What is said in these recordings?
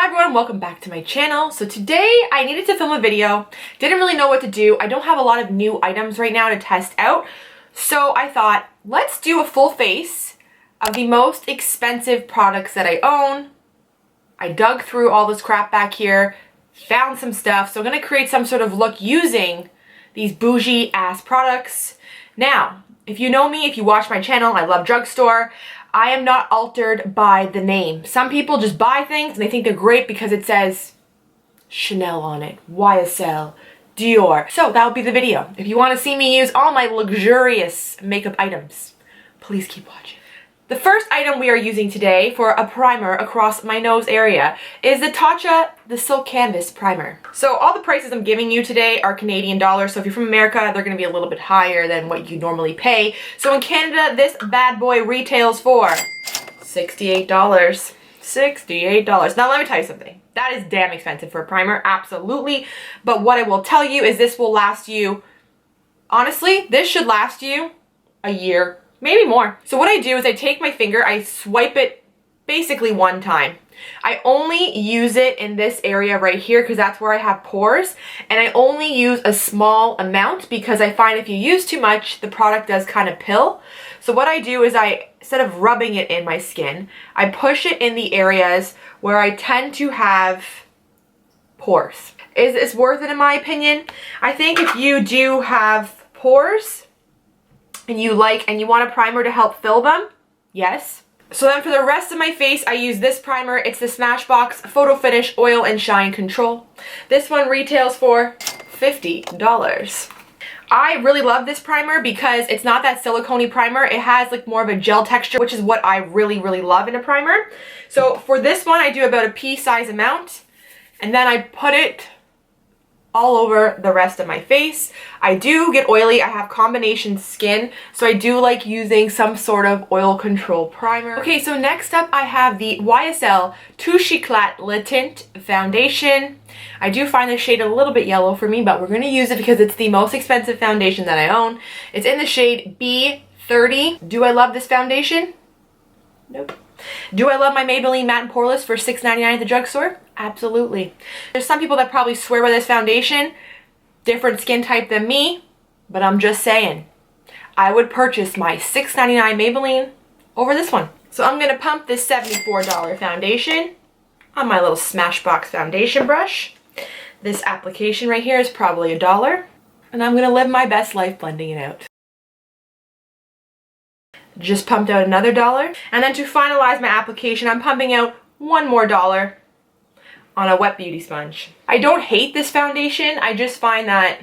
Hi everyone, welcome back to my channel. So today I needed to film a video, didn't really know what to do. I don't have a lot of new items right now to test out. So I thought, let's do a full face of the most expensive products that I own. I dug through all this crap back here, found some stuff. So I'm gonna create some sort of look using these bougie ass products. Now, if you know me, if you watch my channel, I love drugstore. I am not altered by the name. Some people just buy things and they think they're great because it says Chanel on it, YSL, Dior. So that would be the video. If you want to see me use all my luxurious makeup items, please keep watching. The first item we are using today for a primer across my nose area is the Tatcha the Silk Canvas Primer. So all the prices I'm giving you today are Canadian dollars. So if you're from America, they're going to be a little bit higher than what you normally pay. So in Canada, this bad boy retails for $68. $68. Now let me tell you something. That is damn expensive for a primer, absolutely. But what I will tell you is this will last you, honestly, this should last you a year. Maybe more. So what I do is I take my finger, I swipe it basically one time. I only use it in this area right here because that's where I have pores. And I only use a small amount because I find if you use too much, the product does kind of pill. So what I do is instead of rubbing it in my skin, I push it in the areas where I tend to have pores. Is this worth it in my opinion? I think if you do have pores, and you want a primer to help fill them, yes. So then for the rest of my face, I use this primer. It's the Smashbox Photo Finish Oil and Shine Control. This one retails for $50. I really love this primer because it's not that silicone-y primer. It has like more of a gel texture, which is what I really love in a primer. So for this one, I do about a pea size amount, and then I put it all over the rest of my face. I do get oily. I have combination skin, so I do like using some sort of oil control primer. Okay, so next up I have the YSL Touche Eclat Le Tint Foundation. I do find this shade a little bit yellow for me, but we're going to use it because it's the most expensive foundation that I own. It's in the shade B30. Do I love this foundation? Nope. Do I love my Maybelline Matte and Poreless for $6.99 at the drugstore? Absolutely. There's some people that probably swear by this foundation, different skin type than me, but I'm just saying, I would purchase my $6.99 Maybelline over this one. So I'm going to pump this $74 foundation on my little Smashbox foundation brush. This application right here is probably $1, and I'm going to live my best life blending it out. Just pumped out another $1. And then to finalize my application, I'm pumping out one more $1 on a wet beauty sponge. I don't hate this foundation. I just find that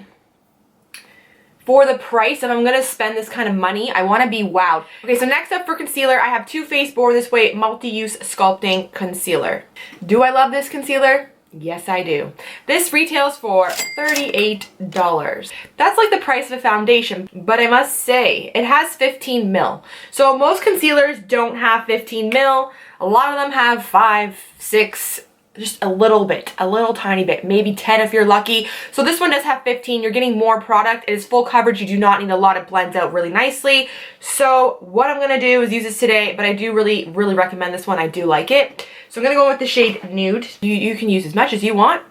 for the price, if I'm going to spend this kind of money, I want to be wowed. Okay, so next up for concealer, I have Too Faced Born This Way Multi-Use Sculpting Concealer. Do I love this concealer? Yes, I do. This retails for $38. That's like the price of a foundation, but I must say, it has 15 mil. So most concealers don't have 15 mil. A lot of them have 5, 6, just a little bit, a little tiny bit, maybe 10 if you're lucky. So this one does have 15. You're getting more product. It is full coverage. You do not need a lot. It blends out really nicely. So what I'm going to do is use this today, but I do really recommend this one. I do like it. So I'm going to go with the shade Nude. You can use as much as you want.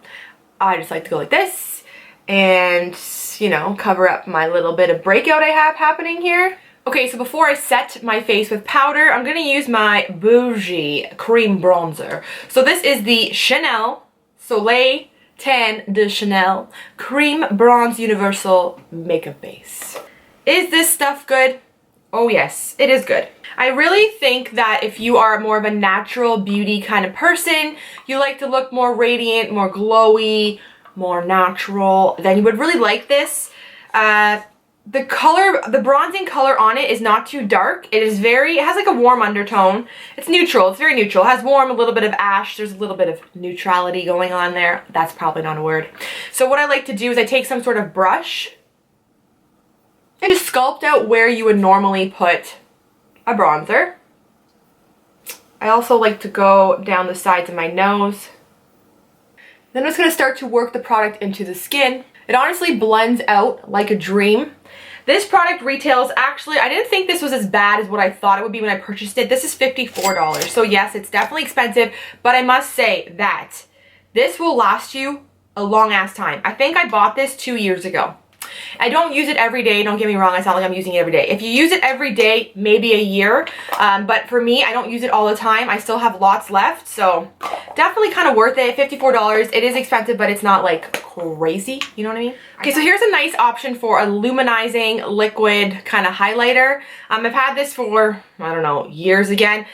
I just like to go like this and, you know, cover up my little bit of breakout I have happening here. Okay, so before I set my face with powder, I'm going to use my Bougie Cream Bronzer. So this is the Chanel Soleil Tan de Chanel Cream Bronze Universal Makeup Base. Is this stuff good? Oh yes, it is good. I really think that if you are more of a natural beauty kind of person, you like to look more radiant, more glowy, more natural, then you would really like this. The color, the bronzing color on it is not too dark. It has like a warm undertone. It's neutral, it's very neutral. It has warm, a little bit of ash. There's a little bit of neutrality going on there. That's probably not a word. So what I like to do is I take some sort of brush and just sculpt out where you would normally put a bronzer. I also like to go down the sides of my nose. Then I'm just going to start to work the product into the skin. It honestly blends out like a dream. This product retails, actually, I didn't think this was as bad as what I thought it would be when I purchased it. This is $54. So yes, it's definitely expensive, but I must say that this will last you a long ass time. I think I bought this 2 years ago. I don't use it every day, don't get me wrong, it's not like I'm using it every day. If you use it every day, maybe a year, but for me, I don't use it all the time. I still have lots left, so definitely kind of worth it. $54. It is expensive, but it's not like crazy, you know what I mean? Okay, so here's a nice option for a luminizing liquid kind of highlighter. I've had this for, I don't know, years again.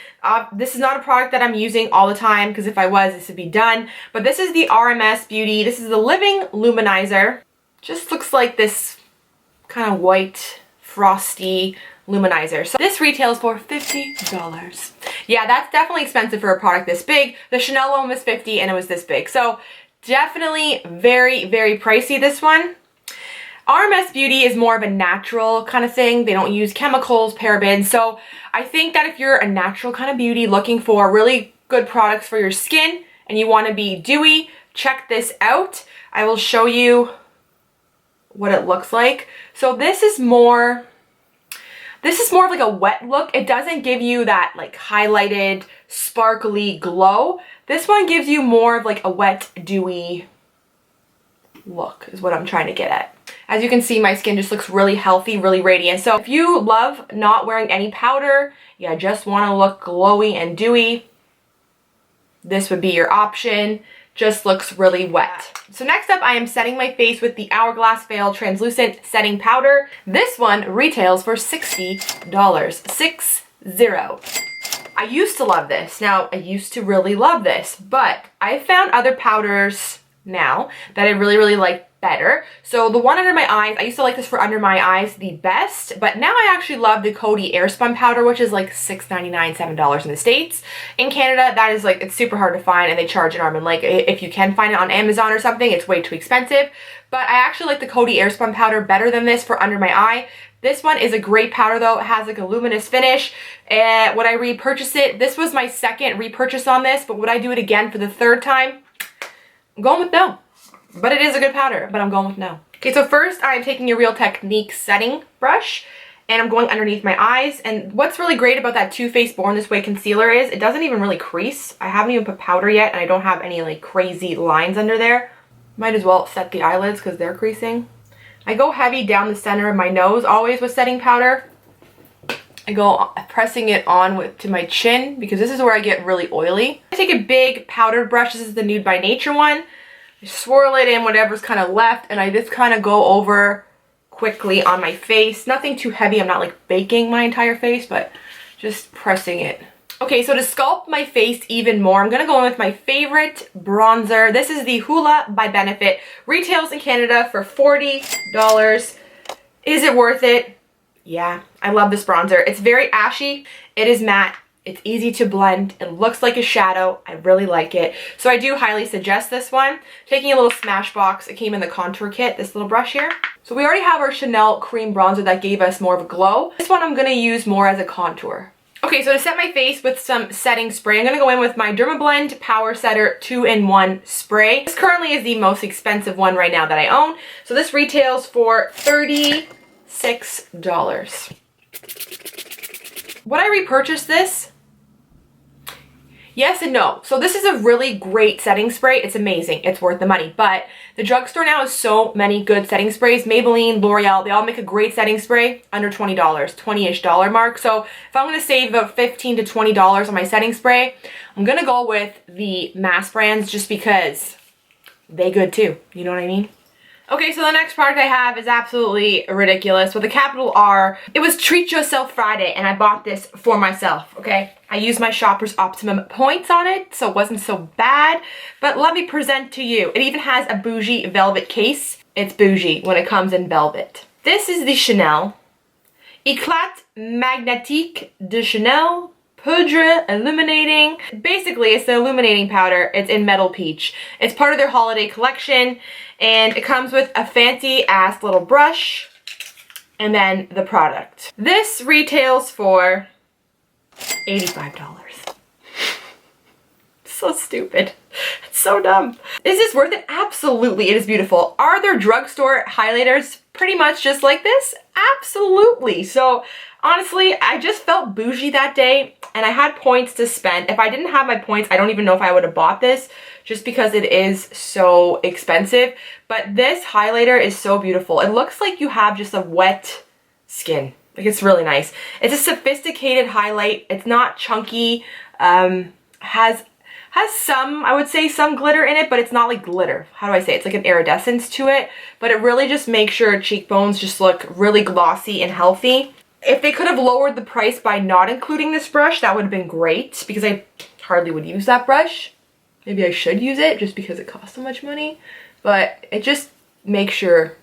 This is not a product that I'm using all the time, because if I was, this would be done. But this is the RMS Beauty. This is the Living Luminizer. Just looks like this kind of white, frosty luminizer. So this retails for $50. Yeah, that's definitely expensive for a product this big. The Chanel one was $50 and it was this big. So definitely very, very pricey, this one. RMS Beauty is more of a natural kind of thing. They don't use chemicals, parabens. So I think that if you're a natural kind of beauty looking for really good products for your skin and you want to be dewy, check this out. I will show you what it looks like. So this is more of like a wet look. It doesn't give you that like highlighted, sparkly glow. This one gives you more of like a wet, dewy look is what I'm trying to get at. As you can see, my skin just looks really healthy, really radiant. So if you love not wearing any powder, yeah, just want to look glowy and dewy, this would be your option. Just looks really wet. So next up, I am setting my face with the Hourglass Veil Translucent Setting Powder. This one retails for $60. 60. I used to love this. Now, I used to really love this, but I found other powders now that I really, really like better. So the one under my eyes, I used to like this for under my eyes the best, but now I actually love the Coty Airspun powder, which is like $6.99, $7 in the States. In Canada, that is like, it's super hard to find and they charge an arm and like if you can find it on Amazon or something, it's way too expensive. But I actually like the Coty Airspun powder better than this for under my eye. This one is a great powder though. It has like a luminous finish. And when I repurchase it, this was my second repurchase on this, but would I do it again for the third time? I'm going with no. But it is a good powder, but I'm going with no. Okay, so first I'm taking a Real Technique setting brush and I'm going underneath my eyes. And what's really great about that Too Faced Born This Way concealer is it doesn't even really crease. I haven't even put powder yet and I don't have any like crazy lines under there. Might as well set the eyelids because they're creasing. I go heavy down the center of my nose always with setting powder. I go pressing it on to my chin because this is where I get really oily. I take a big powdered brush. This is the Nude by Nature one. I swirl it in whatever's kind of left and I just kind of go over quickly on my face. Nothing too heavy. I'm not like baking my entire face, but just pressing it. Okay, so to sculpt my face even more, I'm going to go in with my favorite bronzer. This is the Hoola by Benefit. Retails in Canada for $40. Is it worth it? Yeah, I love this bronzer. It's very ashy. It is matte. It's easy to blend. It looks like a shadow. I really like it. So I do highly suggest this one. Taking a little Smashbox. It came in the contour kit, this little brush here. So we already have our Chanel cream bronzer that gave us more of a glow. This one I'm going to use more as a contour. Okay, so to set my face with some setting spray, I'm going to go in with my Dermablend Power Setter 2-in-1 spray. This currently is the most expensive one right now that I own. So this retails for $36. Would I repurchase this? Yes and no. So this is a really great setting spray. It's amazing. It's worth the money. But the drugstore now has so many good setting sprays. Maybelline, L'Oreal, they all make a great setting spray under $20, $20-ish mark. So if I'm going to save about $15 to $20 on my setting spray, I'm going to go with the mass brands just because they good too. You know what I mean? Okay, so the next product I have is absolutely ridiculous with a capital R. It was Treat Yourself Friday and I bought this for myself, okay? I used my Shoppers Optimum points on it, so it wasn't so bad. But let me present to you. It even has a bougie velvet case. It's bougie when it comes in velvet. This is the Chanel Eclat Magnétique de Chanel Poudre Illuminating. Basically, it's the illuminating powder. It's in Metal Peach. It's part of their holiday collection, and it comes with a fancy-ass little brush, and then the product. This retails for $85. So stupid. It's so dumb. Is this worth it? Absolutely, it is beautiful. Are there drugstore highlighters pretty much just like this? Absolutely. So honestly, I just felt bougie that day and I had points to spend. If I didn't have my points, I don't even know if I would have bought this just because it is so expensive. But this highlighter is so beautiful. It looks like you have just a wet skin. Like, it's really nice. It's a sophisticated highlight. It's not chunky. Has some, I would say, some glitter in it, but it's not like glitter. How do I say it? It's like an iridescence to it, but it really just makes your cheekbones just look really glossy and healthy. If they could have lowered the price by not including this brush, that would have been great because I hardly would use that brush. Maybe I should use it just because it costs so much money, but it just makes your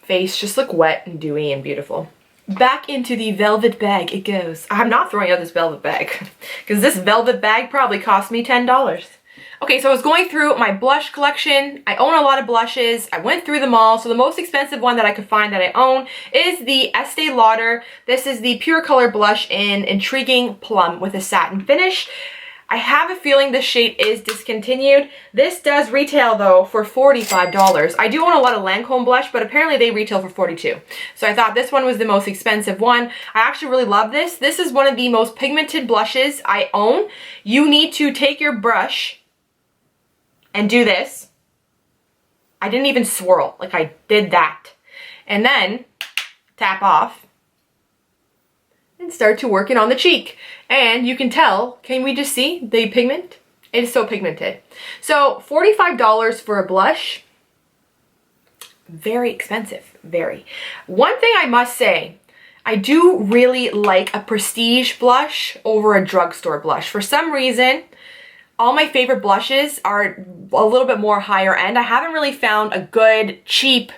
face just look wet and dewy and beautiful. Back into the velvet bag it goes. I'm not throwing out this velvet bag because this velvet bag probably cost me $10. Okay, so I was going through my blush collection. I own a lot of blushes. I went through them all. So the most expensive one that I could find that I own is the Estee Lauder. This is the Pure Color Blush in Intriguing Plum with a satin finish. I have a feeling this shade is discontinued. This does retail though for $45. I do own a lot of Lancome blush, but apparently they retail for $42. So I thought this one was the most expensive one. I actually really love this. This is one of the most pigmented blushes I own. You need to take your brush and do this. I didn't even swirl, like I did that. And then tap off and start to work it on the cheek. And you can tell, can we just see the pigment? It is so pigmented. So $45 for a blush, very expensive, very. One thing I must say, I do really like a prestige blush over a drugstore blush. For some reason, all my favorite blushes are a little bit more higher end. I haven't really found a good, cheap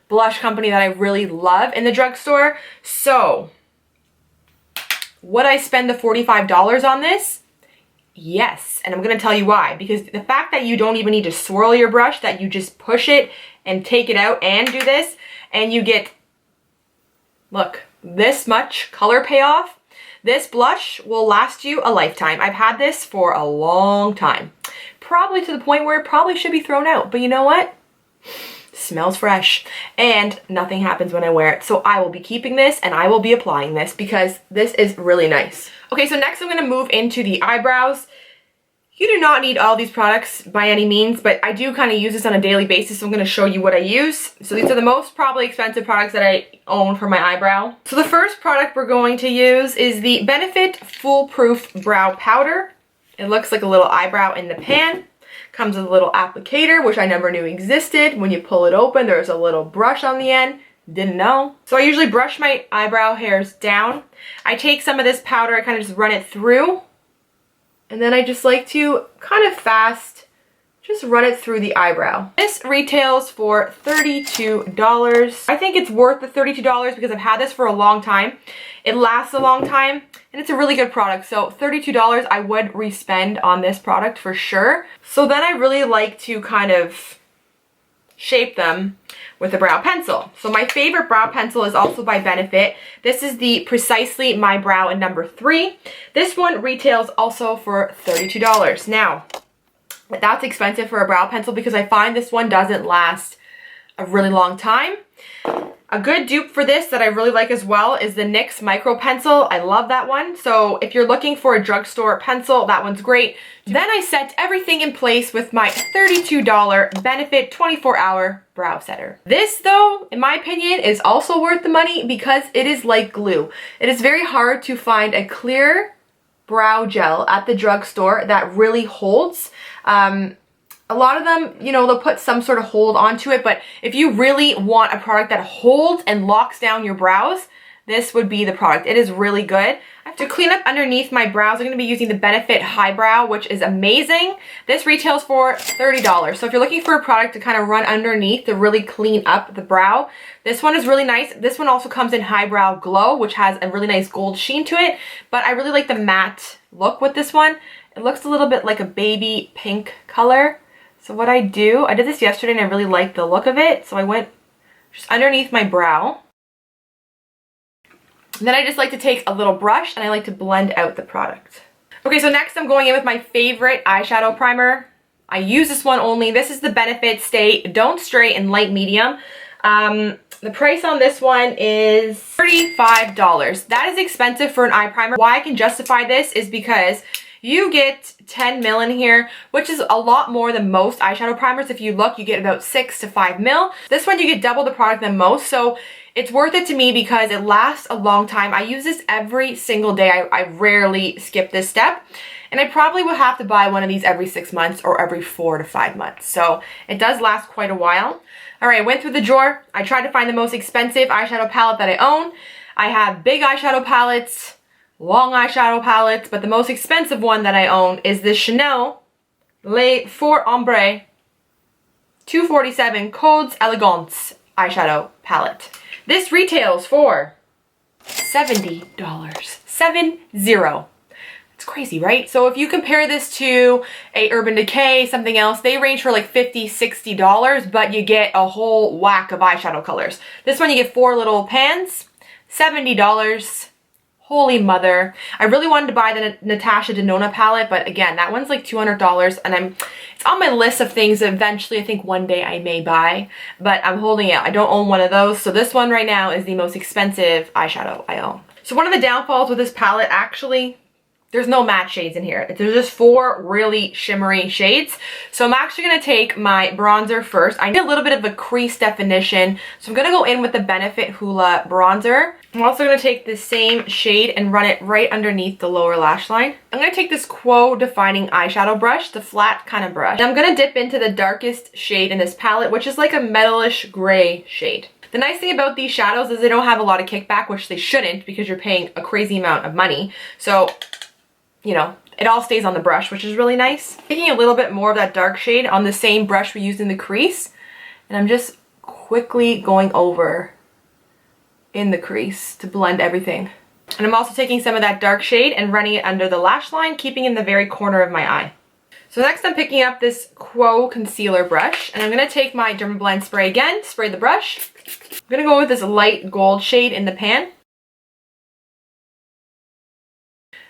blush company that I really love in the drugstore. So would I spend the $45 on this? Yes, and I'm gonna tell you why. Because the fact that you don't even need to swirl your brush, that you just push it and take it out and do this, and you get, look, this much color payoff. This blush will last you a lifetime. I've had this for a long time. Probably to the point where it probably should be thrown out, but you know what? Smells fresh and nothing happens when I wear it. So I will be keeping this and I will be applying this because this is really nice. Okay, so next I'm going to move into the eyebrows. You do not need all these products by any means, but I do kind of use this on a daily basis, so I'm going to show you what I use. So these are the most probably expensive products that I own for my eyebrow. So the first product we're going to use is the Benefit FoolProof Brow Powder. It looks like a little eyebrow in the pan. Comes with a little applicator, which I never knew existed. When you pull it open, there's a little brush on the end. Didn't know. So I usually brush my eyebrow hairs down. I take some of this powder, I kind of just run it through. And then I just like to kind of fast, just run it through the eyebrow. This retails for $32. I think it's worth the $32 because I've had this for a long time. It lasts a long time and it's a really good product. So $32 I would re-spend on this product for sure. So then I really like to kind of shape them with a brow pencil. So my favorite brow pencil is also by Benefit. This is the Precisely My Brow in number 3. This one retails also for $32. Now, that's expensive for a brow pencil because I find this one doesn't last a really long time. A good dupe for this that I really like as well is the NYX Micro Pencil. I love that one. So if you're looking for a drugstore pencil, that one's great. Then I set everything in place with my $32 Benefit 24-hour brow setter. This though, in my opinion, is also worth the money because it is like glue. It is very hard to find a clear brow gel at the drugstore that really holds. A lot of them, you know, they'll put some sort of hold onto it, but if you really want a product that holds and locks down your brows, this would be the product. It is really good. To clean up underneath my brows, I'm going to be using the Benefit Highbrow, which is amazing. This retails for $30. So if you're looking for a product to kind of run underneath to really clean up the brow, this one is really nice. This one also comes in Highbrow Glow, which has a really nice gold sheen to it, but I really like the matte look with this one. It looks a little bit like a baby pink color. So what I do, I did this yesterday and I really liked the look of it. So I went just underneath my brow. And then I just like to take a little brush and I like to blend out the product. Okay, so next I'm going in with my favorite eyeshadow primer. I use this one only. This is the Benefit Stay Don't Stray in light medium. The price on this one is $35. That is expensive for an eye primer. Why I can justify this is because you get 10 mil in here, which is a lot more than most eyeshadow primers. If you look, you get about 6 to 5 mil. This one, you get double the product than most, so it's worth it to me because it lasts a long time. I use this every single day. I rarely skip this step. And I probably will have to buy one of these every 6 months or every 4 to 5 months. So it does last quite a while. All right, I went through the drawer. I tried to find the most expensive eyeshadow palette that I own. I have big eyeshadow palettes, long eyeshadow palettes, but the most expensive one that I own is the Chanel Le Fort Ombre 247 Codes Elegance eyeshadow palette. This retails for $70. 70. It's crazy, right? So if you compare this to a Urban Decay, something else, they range for like $50, $60, but you get a whole whack of eyeshadow colors. This one you get 4 little pans, $70. Holy mother. I really wanted to buy the Natasha Denona palette, but again, that one's like $200, and it's on my list of things that eventually I think one day I may buy, but I'm holding it. I don't own one of those, so this one right now is the most expensive eyeshadow I own. So one of the downfalls with this palette, actually, there's no matte shades in here. There's just 4 really shimmery shades. So I'm actually going to take my bronzer first. I need a little bit of a crease definition. So I'm going to go in with the Benefit Hoola bronzer. I'm also going to take the same shade and run it right underneath the lower lash line. I'm going to take this Quo Defining Eyeshadow brush, the flat kind of brush. And I'm going to dip into the darkest shade in this palette, which is like a metalish gray shade. The nice thing about these shadows is they don't have a lot of kickback, which they shouldn't because you're paying a crazy amount of money. So, you know, it all stays on the brush, which is really nice. Taking a little bit more of that dark shade on the same brush we used in the crease, and I'm just quickly going over in the crease to blend everything. And I'm also taking some of that dark shade and running it under the lash line, keeping in the very corner of my eye. So next I'm picking up this Quo concealer brush, and I'm going to take my Dermablend spray again, spray the brush. I'm going to go with this light gold shade in the pan.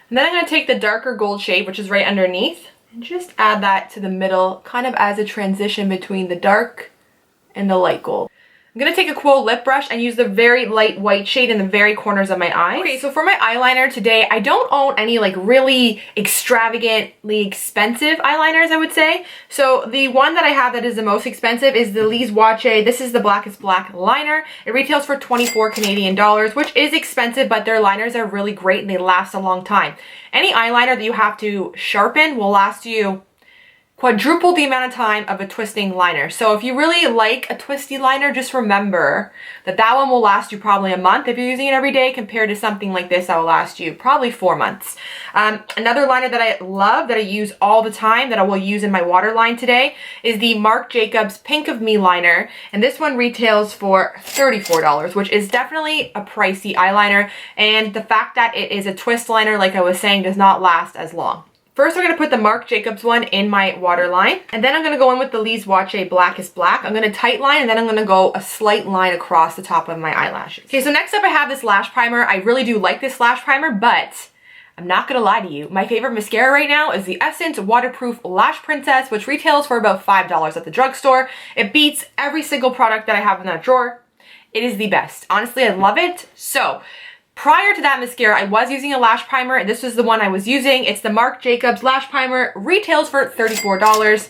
And then I'm going to take the darker gold shade, which is right underneath, and just add that to the middle, kind of as a transition between the dark and the light gold. I'm going to take a Quo lip brush and use the very light white shade in the very corners of my eyes. Okay, so for my eyeliner today, I don't own any like really extravagantly expensive eyeliners, I would say. So the one that I have that is the most expensive is the Lise Watier. This is the Blackest Black liner. It retails for 24 Canadian dollars, which is expensive, but their liners are really great and they last a long time. Any eyeliner that you have to sharpen will last you quadruple the amount of time of a twisting liner. So if you really like a twisty liner, just remember that that one will last you probably a month if you're using it every day, compared to something like this that will last you probably 4 months. Another liner that I love, that I use all the time, that I will use in my waterline today, is the Marc Jacobs Pink of Me liner. And this one retails for $34, which is definitely a pricey eyeliner. And the fact that it is a twist liner, like I was saying, does not last as long. First, I'm going to put the Marc Jacobs one in my waterline, and then I'm going to go in with the Lise Watier Blackest Black. I'm going to tight line, and then I'm going to go a slight line across the top of my eyelashes. Okay, so next up I have this lash primer. I really do like this lash primer, but I'm not going to lie to you. My favorite mascara right now is the Essence Waterproof Lash Princess, which retails for about $5 at the drugstore. It beats every single product that I have in that drawer. It is the best. Honestly, I love it. So prior to that mascara, I was using a lash primer, and this was the one I was using. It's the Marc Jacobs Lash Primer. Retails for $34.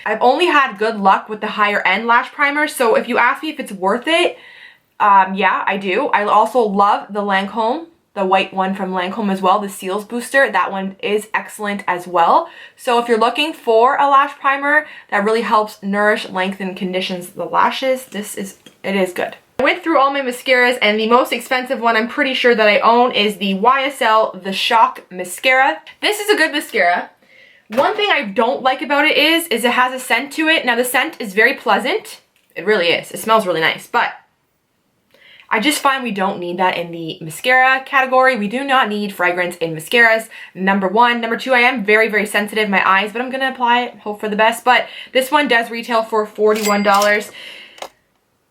I've only had good luck with the higher end lash primers, so if you ask me if it's worth it, yeah, I do. I also love the Lancome, the white one from Lancome as well, the Seals Booster. That one is excellent as well. So if you're looking for a lash primer that really helps nourish, lengthen, conditions the lashes, it is good. I went through all my mascaras, and the most expensive one I'm pretty sure that I own is the YSL The Shock Mascara. This is a good mascara. One thing I don't like about it is it has a scent to it. Now the scent is very pleasant. It really is. It smells really nice, but I just find we don't need that in the mascara category. We do not need fragrance in mascaras, number one. Number two, I am very, very sensitive, my eyes, but I'm going to apply it, hope for the best. But this one does retail for $41.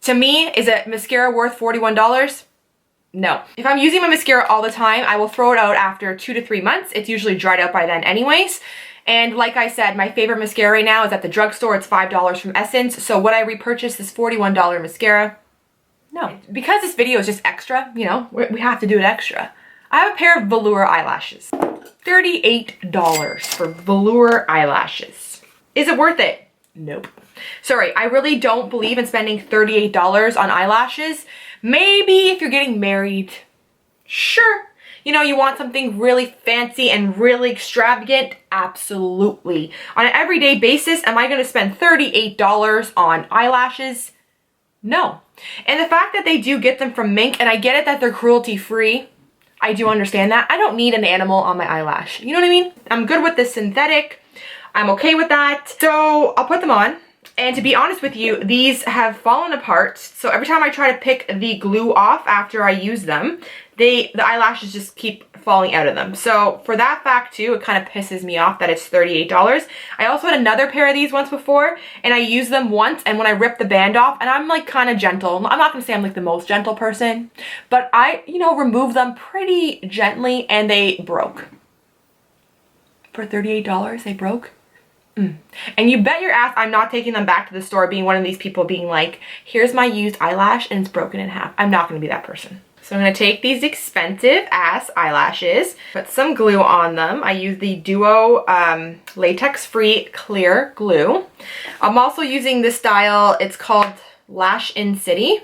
To me, is a mascara worth $41? No. If I'm using my mascara all the time, I will throw it out after 2 to 3 months. It's usually dried out by then anyways. And like I said, my favorite mascara right now is at the drugstore. It's $5 from Essence. So would I repurchase this $41 mascara? No. Because this video is just extra, you know, we have to do it extra. I have a pair of Velour eyelashes. $38 for Velour eyelashes. Is it worth it? Nope. Sorry, I really don't believe in spending $38 on eyelashes. Maybe if you're getting married, sure. You know, you want something really fancy and really extravagant? Absolutely. On an everyday basis, am I gonna spend $38 on eyelashes? No. And the fact that they do get them from mink, and I get it that they're cruelty-free, I do understand that. I don't need an animal on my eyelash. You know what I mean? I'm good with the synthetic. I'm okay with that. So I'll put them on. And to be honest with you, these have fallen apart. So every time I try to pick the glue off after I use them, the eyelashes just keep falling out of them. So for that fact too, it kind of pisses me off that it's $38. I also had another pair of these once before, and I used them once, and when I ripped the band off, and I'm like kind of gentle. I'm not gonna say I'm like the most gentle person, but I, you know, removed them pretty gently and they broke. For $38, they broke? And you bet your ass I'm not taking them back to the store being one of these people being like, here's my used eyelash and it's broken in half. I'm not gonna be that person. So I'm gonna take these expensive ass eyelashes, put some glue on them. I use the Duo latex-free clear glue. I'm also using this style, it's called Lashincity.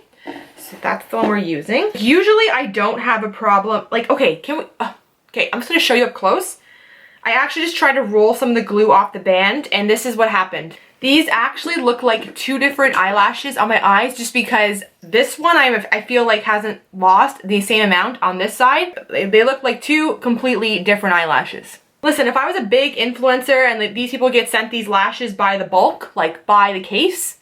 So that's the one we're using. Usually I don't have a problem, like, okay, okay, I'm just gonna show you up close. I actually just tried to roll some of the glue off the band, and this is what happened. These actually look like two different eyelashes on my eyes, just because this one I feel like hasn't lost the same amount on this side. They look like two completely different eyelashes. Listen, if I was a big influencer and these people get sent these lashes by the bulk, like by the case,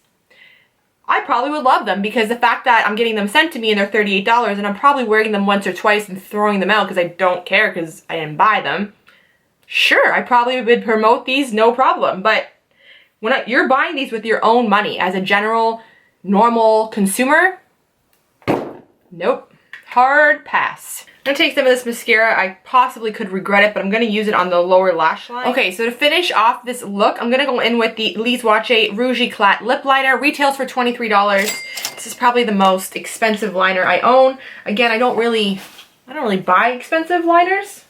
I probably would love them, because the fact that I'm getting them sent to me and they're $38 and I'm probably wearing them once or twice and throwing them out because I don't care because I didn't buy them. Sure, I probably would promote these, no problem. But when you're buying these with your own money as a general, normal consumer, nope, hard pass. I'm gonna take some of this mascara. I possibly could regret it, but I'm gonna use it on the lower lash line. Okay, so to finish off this look, I'm gonna go in with the Lise Watier Rouge Eclat lip liner. Retails for $23. This is probably the most expensive liner I own. Again, I don't really buy expensive liners.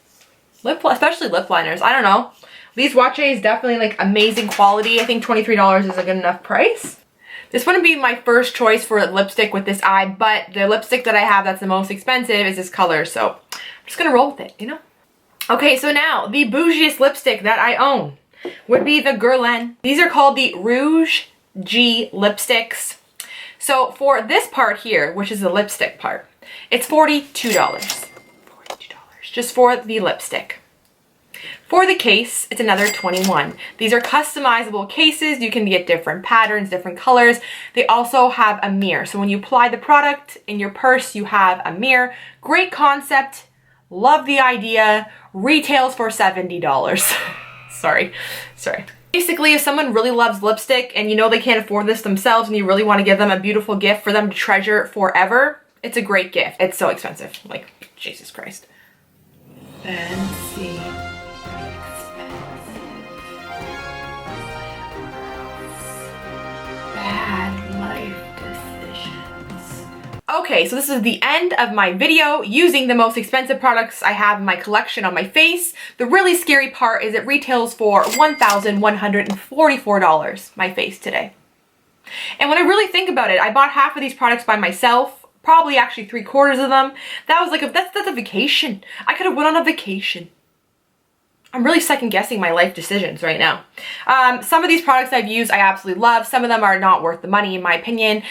Especially lip liners. I don't know. Lise Watier is definitely like amazing quality. I think $23 is a good enough price. This wouldn't be my first choice for lipstick with this eye, but the lipstick that I have that's the most expensive is this color, so I'm just gonna roll with it, you know? Okay, so now the bougiest lipstick that I own would be the Guerlain. These are called the Rouge G lipsticks. So for this part here, which is the lipstick part, it's $42. Just for the lipstick. For the case, it's another $21. These are customizable cases. You can get different patterns, different colors. They also have a mirror. So when you apply the product in your purse, you have a mirror. Great concept. Love the idea. Retails for $70. Sorry. Basically, if someone really loves lipstick and you know they can't afford this themselves and you really want to give them a beautiful gift for them to treasure forever, it's a great gift. It's so expensive. Like, Jesus Christ. Fancy, expensive, bad life decisions. Okay, so this is the end of my video using the most expensive products I have in my collection on my face. The really scary part is it retails for $1,144, my face today. And when I really think about it, I bought half of these products by myself. Probably actually 3/4 of them. That was like, that's a vacation. I could have went on a vacation. I'm really second guessing my life decisions right now. Some of these products I've used I absolutely love. Some of them are not worth the money in my opinion.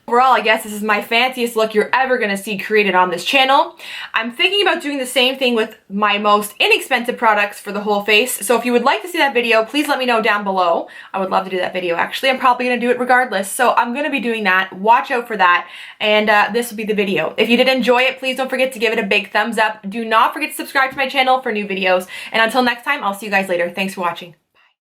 Overall, I guess this is my fanciest look you're ever gonna see created on this channel. I'm thinking about doing the same thing with my most inexpensive products for the whole face. So if you would like to see that video, please let me know down below. I would love to do that video actually. I'm probably gonna do it regardless. So I'm gonna be doing that. Watch out for that. And this will be the video. If you did enjoy it, please don't forget to give it a big thumbs up. Do not forget to subscribe to my channel for new videos. And until next time, I'll see you guys later. Thanks for watching.